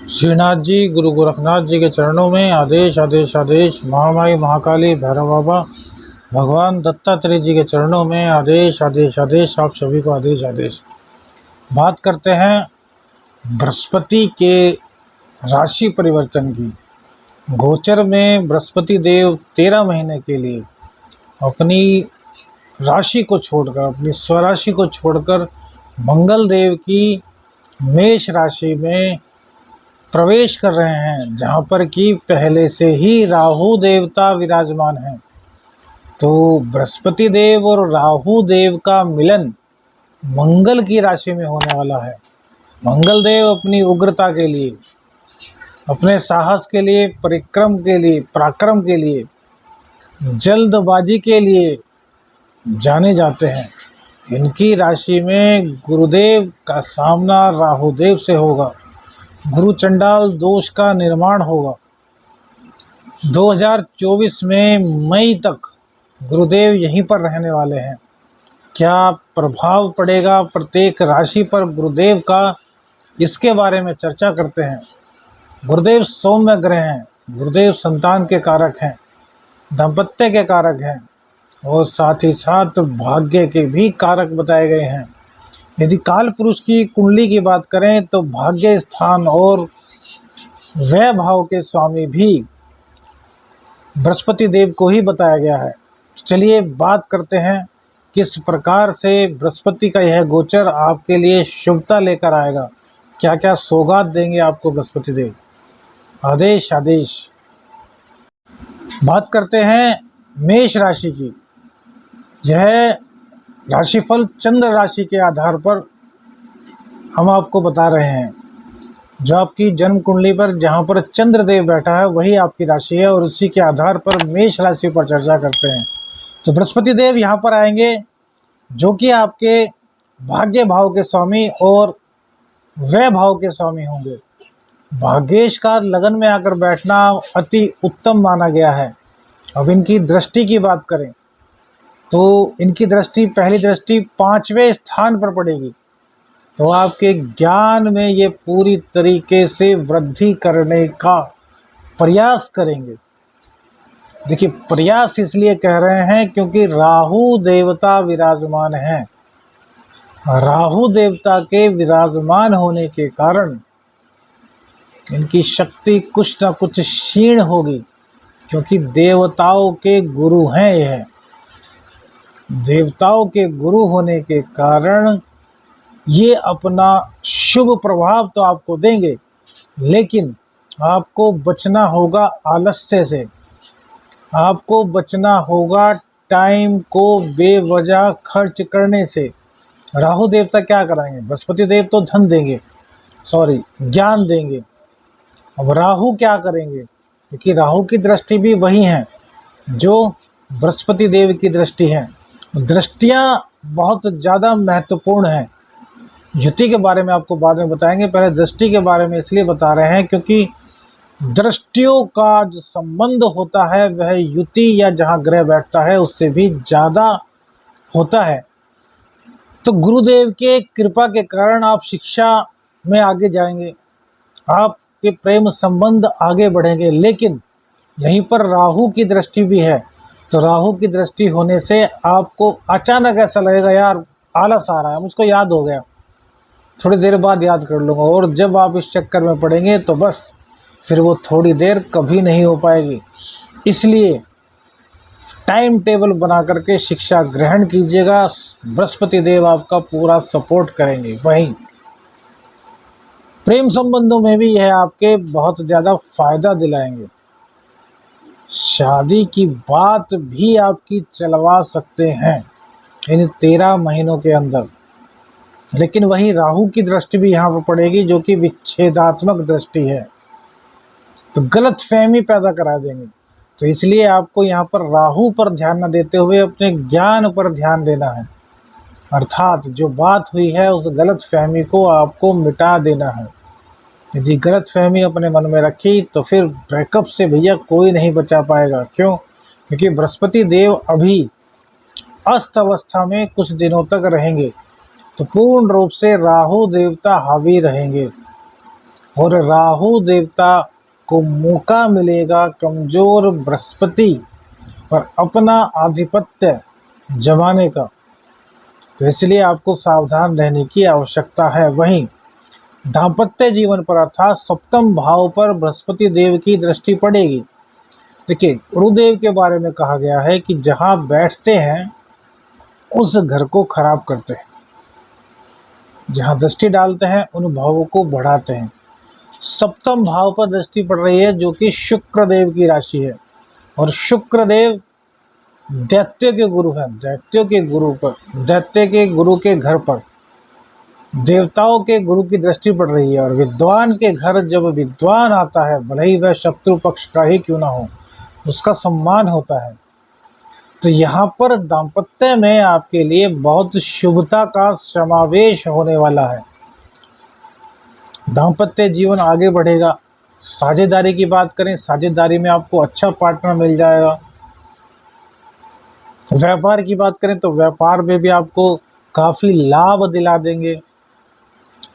श्रीनाथ जी, गुरु गोरखनाथ जी के चरणों में आदेश आदेश आदेश। महामाई महाकाली भैरव बाबा भगवान दत्तात्रेय जी के चरणों में आदेश आदेश आदेश। आप सभी को आदेश आदेश। बात करते हैं बृहस्पति के राशि परिवर्तन की। गोचर में बृहस्पति देव 13 महीने के लिए अपनी राशि को छोड़कर, अपनी स्वराशि को छोड़कर मंगल देव की मेष राशि में प्रवेश कर रहे हैं, जहाँ पर कि पहले से ही राहु देवता विराजमान हैं। तो बृहस्पति देव और राहु देव का मिलन मंगल की राशि में होने वाला है। मंगल देव अपनी उग्रता के लिए, अपने साहस के लिए, परिक्रम के लिए, पराक्रम के लिए, जल्दबाजी के लिए जाने जाते हैं। इनकी राशि में गुरुदेव का सामना राहुदेव से होगा। गुरु चंडाल दोष का निर्माण होगा। 2024 में मई तक गुरुदेव यहीं पर रहने वाले हैं। क्या प्रभाव पड़ेगा प्रत्येक राशि पर गुरुदेव का, इसके बारे में चर्चा करते हैं। गुरुदेव सौम्य ग्रह हैं। गुरुदेव संतान के कारक हैं, दाम्पत्य के कारक हैं और साथ ही साथ भाग्य के भी कारक बताए गए हैं। यदि काल पुरुष की कुंडली की बात करें तो भाग्य स्थान और व्यय भाव के स्वामी भी बृहस्पति देव को ही बताया गया है। चलिए बात करते हैं किस प्रकार से बृहस्पति का यह गोचर आपके लिए शुभता लेकर आएगा। क्या क्या सौगात देंगे आपको बृहस्पति देव। आदेश आदेश। बात करते हैं मेष राशि की। यह राशिफल चंद्र राशि के आधार पर हम आपको बता रहे हैं। जो आपकी जन्म कुंडली पर जहां पर चंद्रदेव बैठा है वही आपकी राशि है और उसी के आधार पर मेष राशि पर चर्चा करते हैं। तो बृहस्पति देव यहां पर आएंगे जो कि आपके भाग्य भाव के स्वामी और व्यय भाव के स्वामी होंगे। भाग्येश का लगन में आकर बैठना अति उत्तम माना गया है। अब इनकी दृष्टि की बात करें तो इनकी दृष्टि, पहली दृष्टि 5वें स्थान पर पड़ेगी। तो आपके ज्ञान में ये पूरी तरीके से वृद्धि करने का प्रयास करेंगे। देखिए, प्रयास इसलिए कह रहे हैं क्योंकि राहु देवता विराजमान हैं। राहु देवता के विराजमान होने के कारण इनकी शक्ति कुछ न कुछ क्षीण होगी, क्योंकि देवताओं के गुरु हैं यह। देवताओं के गुरु होने के कारण ये अपना शुभ प्रभाव तो आपको देंगे, लेकिन आपको बचना होगा आलस्य से। आपको बचना होगा टाइम को बेवजह खर्च करने से। राहु देवता क्या कराएंगे? बृहस्पति देव तो धन देंगे, ज्ञान देंगे। अब राहु क्या करेंगे? क्योंकि राहु की दृष्टि भी वही है जो बृहस्पति देव की दृष्टि है। दृष्टियां बहुत ज़्यादा महत्वपूर्ण हैं। युति के बारे में आपको बाद में बताएंगे, पहले दृष्टि के बारे में इसलिए बता रहे हैं क्योंकि दृष्टियों का जो संबंध होता है वह युति या जहां ग्रह बैठता है उससे भी ज़्यादा होता है। तो गुरुदेव के कृपा के कारण आप शिक्षा में आगे जाएंगे, आपके प्रेम संबंध आगे बढ़ेंगे। लेकिन यहीं पर राहु की दृष्टि भी है, तो राहु की दृष्टि होने से आपको अचानक ऐसा लगेगा यार आलस आ रहा है, मुझको याद हो गया, थोड़ी देर बाद याद कर लूँगा। और जब आप इस चक्कर में पड़ेंगे तो बस फिर वो थोड़ी देर कभी नहीं हो पाएगी। इसलिए टाइम टेबल बना करके शिक्षा ग्रहण कीजिएगा। बृहस्पति देव आपका पूरा सपोर्ट करेंगे। वहीं प्रेम संबंधों में भी यह आपके बहुत ज़्यादा फायदा दिलाएंगे। शादी की बात भी आपकी चलवा सकते हैं इन 13 महीनों के अंदर। लेकिन वहीं राहु की दृष्टि भी यहाँ पर पड़ेगी जो कि विच्छेदात्मक दृष्टि है, तो गलत फहमी पैदा करा देंगे। तो इसलिए आपको यहाँ पर राहु पर ध्यान न देते हुए अपने ज्ञान पर ध्यान देना है। अर्थात जो बात हुई है उस गलत फहमी को आपको मिटा देना है। यदि गलत फहमी अपने मन में रखी तो फिर ब्रेकअप से भैया कोई नहीं बचा पाएगा। क्यों? क्योंकि बृहस्पति देव अभी अस्त अवस्था में कुछ दिनों तक रहेंगे, तो पूर्ण रूप से राहु देवता हावी रहेंगे। और राहु देवता को मौका मिलेगा कमजोर बृहस्पति पर अपना आधिपत्य जमाने का। तो इसलिए आपको सावधान रहने की आवश्यकता है। वहीं दाम्पत्य जीवन पर अर्थात सप्तम भाव पर बृहस्पति देव की दृष्टि पड़ेगी। देखिए, गुरुदेव के बारे में कहा गया है कि जहां बैठते हैं उस घर को खराब करते हैं, जहां दृष्टि डालते हैं उन भावों को बढ़ाते हैं। सप्तम भाव पर दृष्टि पड़ रही है जो कि शुक्र देव की राशि है, और शुक्र देव दैत्य के गुरु हैं। दैत्यों के गुरु पर, दैत्य के गुरु के घर पर देवताओं के गुरु की दृष्टि पड़ रही है। और विद्वान के घर जब विद्वान आता है, भले ही वह शत्रु पक्ष का ही क्यों ना हो, उसका सम्मान होता है। तो यहाँ पर दाम्पत्य में आपके लिए बहुत शुभता का समावेश होने वाला है। दाम्पत्य जीवन आगे बढ़ेगा। साझेदारी की बात करें, साझेदारी में आपको अच्छा पार्टनर मिल जाएगा। व्यापार की बात करें तो व्यापार में भी आपको काफ़ी लाभ दिला देंगे।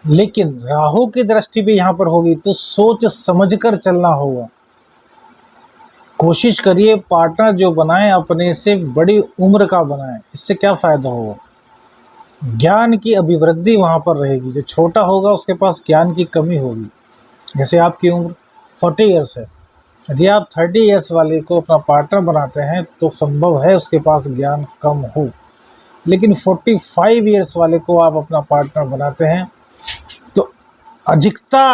लेकिन राहु की दृष्टि भी यहाँ पर होगी, तो सोच समझकर चलना होगा। कोशिश करिए पार्टनर जो बनाए अपने से बड़ी उम्र का बनाए, इससे क्या फ़ायदा होगा। ज्ञान की अभिवृद्धि वहाँ पर रहेगी। जो छोटा होगा उसके पास ज्ञान की कमी होगी। जैसे आपकी उम्र 40 ईयर्स है, यदि आप 30 ईयर्स वाले को अपना पार्टनर बनाते हैं तो संभव है उसके पास ज्ञान कम हो। लेकिन 45 ईयर्स वाले को आप अपना पार्टनर बनाते हैं तो अधिकता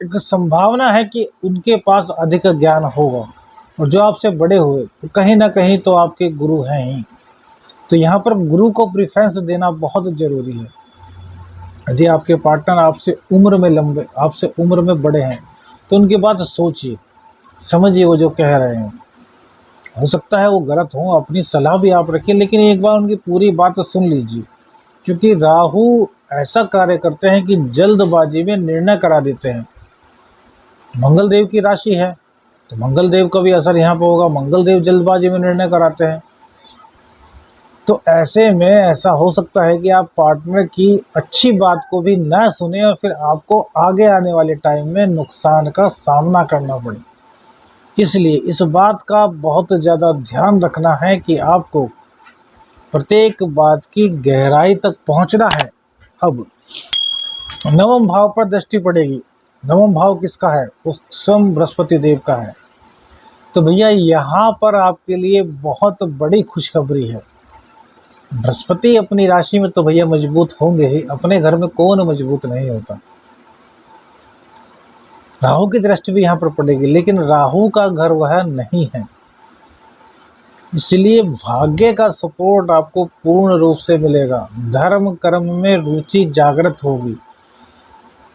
एक संभावना है कि उनके पास अधिक ज्ञान होगा। और जो आपसे बड़े हुए तो कहीं ना कहीं तो आपके गुरु हैं ही। तो यहाँ पर गुरु को प्रेफरेंस देना बहुत ज़रूरी है। यदि आपके पार्टनर आपसे उम्र में लंबे, आपसे उम्र में बड़े हैं, तो उनकी बात सोचिए, समझिए वो जो कह रहे हैं। हो सकता है वो गलत हो, अपनी सलाह भी आप रखिए, लेकिन एक बार उनकी पूरी बात सुन लीजिए। क्योंकि राहु ऐसा कार्य करते हैं कि जल्दबाजी में निर्णय करा देते हैं। मंगल देव की राशि है तो मंगल देव का भी असर यहाँ पर होगा। मंगल देव जल्दबाजी में निर्णय कराते हैं। तो ऐसे में ऐसा हो सकता है कि आप पार्टनर की अच्छी बात को भी ना सुने और फिर आपको आगे आने वाले टाइम में नुकसान का सामना करना पड़े। इसलिए इस बात का बहुत ज़्यादा ध्यान रखना है कि आपको प्रत्येक बात की गहराई तक पहुंचना है। अब नवम भाव पर दृष्टि पड़ेगी। नवम भाव किसका है? उत्सम बृहस्पति देव का है। तो भैया यहाँ पर आपके लिए बहुत बड़ी खुशखबरी है। बृहस्पति अपनी राशि में तो भैया मजबूत होंगे ही, अपने घर में कौन मजबूत नहीं होता। राहु की दृष्टि भी यहाँ पर पड़ेगी, लेकिन राहु का घर वह नहीं है। इसलिए भाग्य का सपोर्ट आपको पूर्ण रूप से मिलेगा। धर्म कर्म में रुचि जागृत होगी।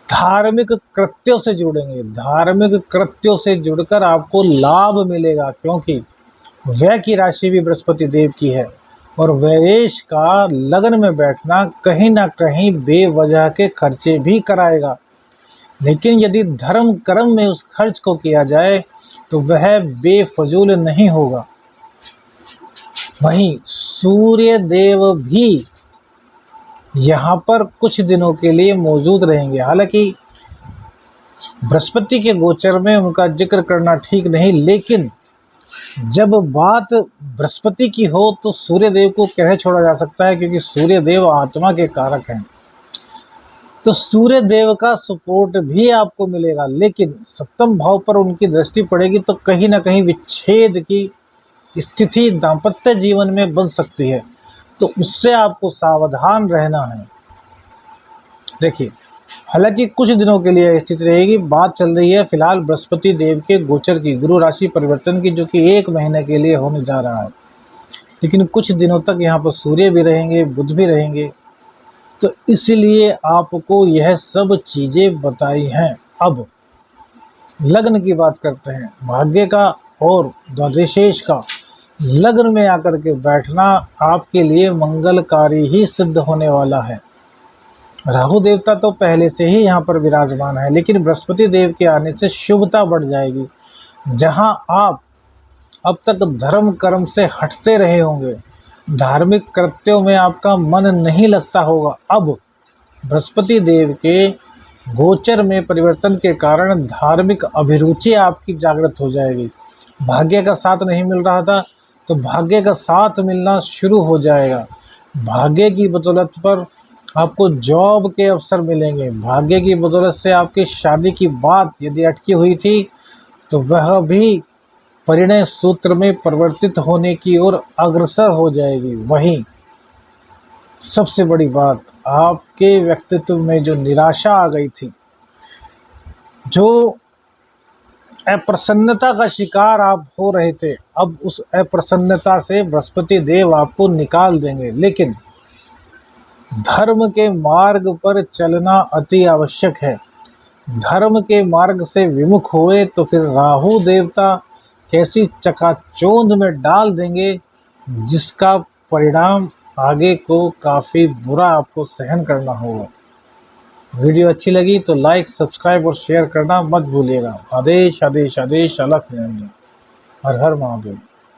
धार्मिक कृत्यों से जुड़ेंगे। धार्मिक कृत्यों से जुड़कर आपको लाभ मिलेगा, क्योंकि व्यय की राशि भी बृहस्पति देव की है। और व्ययेश का लगन में बैठना कहीं ना कहीं बेवजह के खर्चे भी कराएगा। लेकिन यदि धर्म कर्म में उस खर्च को किया जाए तो वह बेफजूल नहीं होगा। वहीं सूर्य देव भी यहाँ पर कुछ दिनों के लिए मौजूद रहेंगे। हालांकि बृहस्पति के गोचर में उनका जिक्र करना ठीक नहीं, लेकिन जब बात बृहस्पति की हो तो सूर्य देव को कह छोड़ा जा सकता है, क्योंकि सूर्य देव आत्मा के कारक हैं। तो सूर्य देव का सपोर्ट भी आपको मिलेगा। लेकिन सप्तम भाव पर उनकी दृष्टि पड़ेगी तो कहीं ना कहीं विच्छेद की स्थिति दाम्पत्य जीवन में बन सकती है। तो उससे आपको सावधान रहना है। देखिए, हालांकि कुछ दिनों के लिए स्थिति रहेगी। बात चल रही है फिलहाल बृहस्पति देव के गोचर की, गुरु राशि परिवर्तन की, जो कि 1 महीने के लिए होने जा रहा है। लेकिन कुछ दिनों तक यहाँ पर सूर्य भी रहेंगे, बुध भी रहेंगे। तो इसलिए आपको यह सब चीज़ें बताई हैं। अब लग्न की बात करते हैं। भाग्य का और द्वादशेश का लग्न में आकर के बैठना आपके लिए मंगलकारी ही सिद्ध होने वाला है। राहु देवता तो पहले से ही यहाँ पर विराजमान है, लेकिन बृहस्पति देव के आने से शुभता बढ़ जाएगी। जहाँ आप अब तक धर्म कर्म से हटते रहे होंगे, धार्मिक कृत्यों में आपका मन नहीं लगता होगा, अब बृहस्पति देव के गोचर में परिवर्तन के कारण धार्मिक अभिरुचि आपकी जागृत हो जाएगी। भाग्य का साथ नहीं मिल रहा था तो भाग्य का साथ मिलना शुरू हो जाएगा। भाग्य की बदौलत पर आपको जॉब के अवसर मिलेंगे। भाग्य की बदौलत से आपकी शादी की बात यदि अटकी हुई थी तो वह भी परिणय सूत्र में परिवर्तित होने की ओर अग्रसर हो जाएगी। वहीं सबसे बड़ी बात, आपके व्यक्तित्व में जो निराशा आ गई थी, जो अप्रसन्नता का शिकार आप हो रहे थे, अब उस अप्रसन्नता से बृहस्पति देव आपको निकाल देंगे। लेकिन धर्म के मार्ग पर चलना अति आवश्यक है। धर्म के मार्ग से विमुख हुए तो फिर राहु देवता कैसी चकाचौंध में डाल देंगे, जिसका परिणाम आगे को काफ़ी बुरा आपको सहन करना होगा। वीडियो अच्छी लगी तो लाइक, सब्सक्राइब और शेयर करना मत भूलिएगा। आदेश आदेश आदेश, अलख निरंजन। हर हर महादेव।